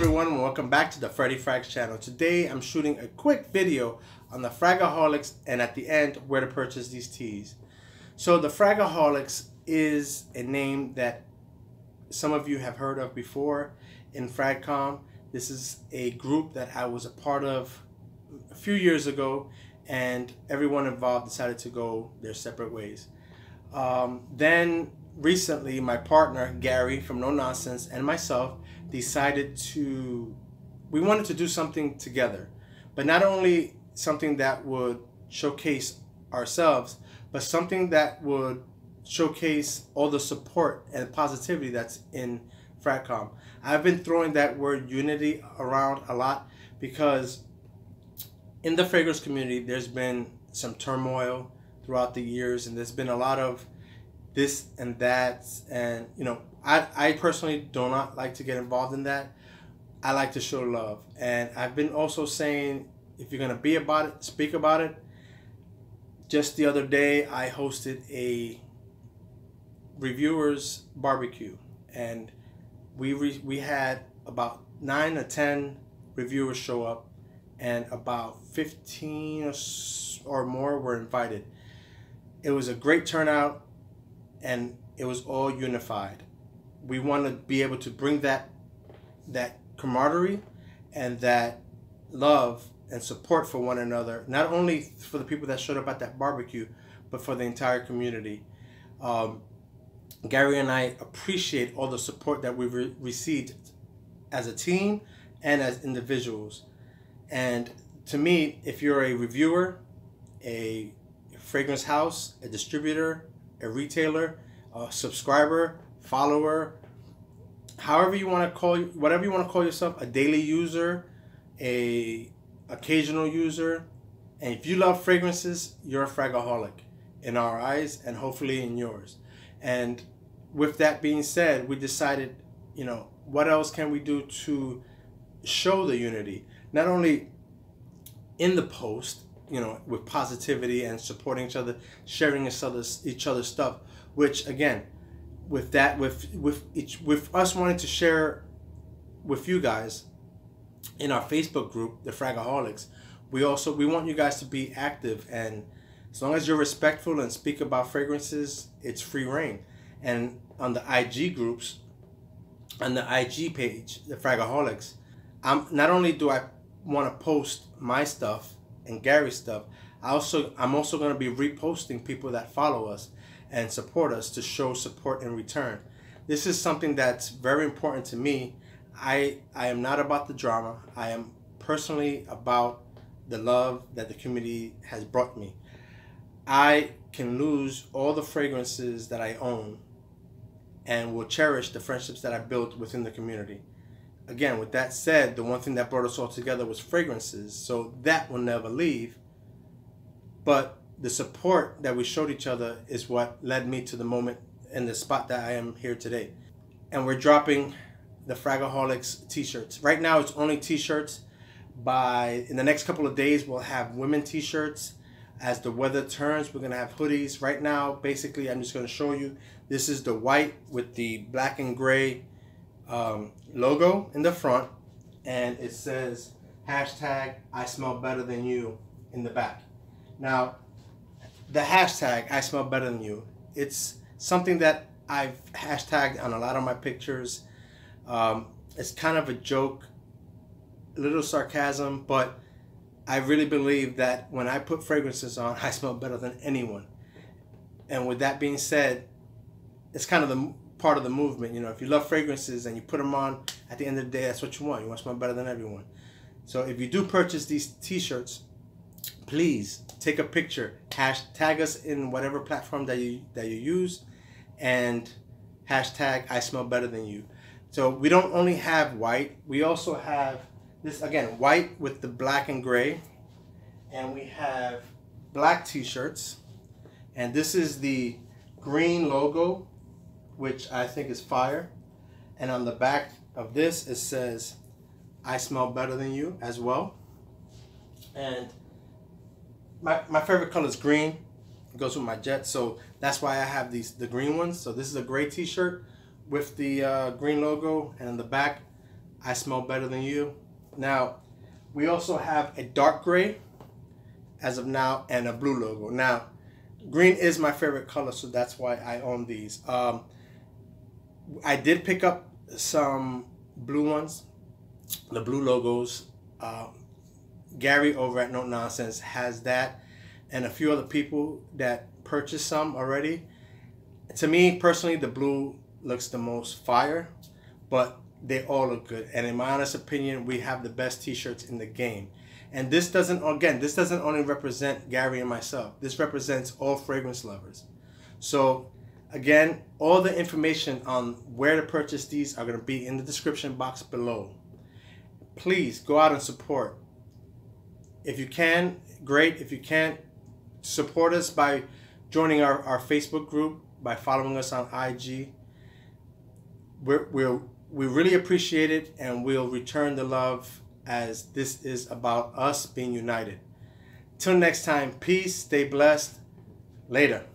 everyone, and welcome back to the Freddy Frags channel. Today I'm shooting a quick video on the Fragaholics and at the end where to purchase these teas. So the Fragaholics is a name that some of you have heard of before in FragCom. This is a group that I was a part of a few years ago, and everyone involved decided to go their separate ways. Then recently my partner Gary from No Nonsense and myself decided we wanted to do something together, but not only something that would showcase ourselves, but something that would showcase all the support and positivity that's in FragCom. I've been throwing that word unity around a lot because in the fragrance community there's been some turmoil throughout the years, and there's been a lot of this and that, and you know, I personally do not like to get involved in that. I like to show love, and I've been also saying, if you're gonna be about it, speak about it. Just the other day I hosted a reviewers barbecue, and we had about 9 or 10 reviewers show up, and about 15 or more were invited. It was a great turnout, and it was all unified. We want to be able to bring that camaraderie and that love and support for one another, not only for the people that showed up at that barbecue, but for the entire community. Gary and I appreciate all the support that we've received as a team and as individuals. And to me, if you're a reviewer, a fragrance house, a distributor, a retailer, a subscriber, follower, however you want to call, whatever you want to call yourself, a daily user, a occasional user, and if you love fragrances, you're a fragaholic in our eyes and hopefully in yours. And with that being said, we decided, you know, what else can we do to show the unity, not only in the post, you know, with positivity and supporting each other, sharing each other's stuff, which again, with that, with us wanting to share with you guys in our Facebook group, the Fragaholics, we want you guys to be active, and as long as you're respectful and speak about fragrances, it's free reign. And on the IG groups, on the IG page, the Fragaholics, not only do I want to post my stuff and Gary's stuff, I'm also going to be reposting people that follow us and support us to show support in return. This is something that's very important to me. I am not about the drama. I am personally about the love that the community has brought me. I can lose all the fragrances that I own and will cherish the friendships that I built within the community. Again, with that said, the one thing that brought us all together was fragrances, so that will never leave. But the support that we showed each other is what led me to the moment and the spot that I am here today. And we're dropping the Fragaholics t-shirts. Right now it's only t-shirts. In the next couple of days we'll have women t-shirts. As the weather turns, we're gonna have hoodies. Right now, basically, I'm just gonna show you. This is the white with the black and gray logo in the front, and it says hashtag I smell better than you in the back. Now, the hashtag I smell better than you, it's something that I've hashtagged on a lot of my pictures. It's kind of a joke, a little sarcasm, but I really believe that when I put fragrances on, I smell better than anyone. And with that being said, it's kind of the part of the movement. You know, if you love fragrances and you put them on, at the end of the day, that's what you want. You want to smell better than everyone. So if you do purchase these t-shirts, please take a picture, hashtag us in whatever platform that you use, and hashtag I smell better than you. So we don't only have white, we also have this, again, white with the black and gray, and we have black t-shirts, and this is the green logo, which I think is fire. And on the back of this it says I smell better than you as well. And my favorite color is green. It goes with my jet, so that's why I have the green ones. So this is a gray t-shirt with the green logo, and in the back I smell better than you. Now, we also have a dark gray as of now and a blue logo. Now, green is my favorite color, so that's why I own these. I did pick up some blue ones, the blue logos. Gary over at No Nonsense has that, and a few other people that purchased some already. To me personally, the blue looks the most fire, but they all look good. And in my honest opinion, we have the best t-shirts in the game. And this doesn't only represent Gary and myself. This represents all fragrance lovers. So again, all the information on where to purchase these are going to be in the description box below. Please go out and support. If you can, great. If you can't, support us by joining our Facebook group, by following us on IG. We really appreciate it, and we'll return the love, as this is about us being united. Till next time, peace, stay blessed. Later.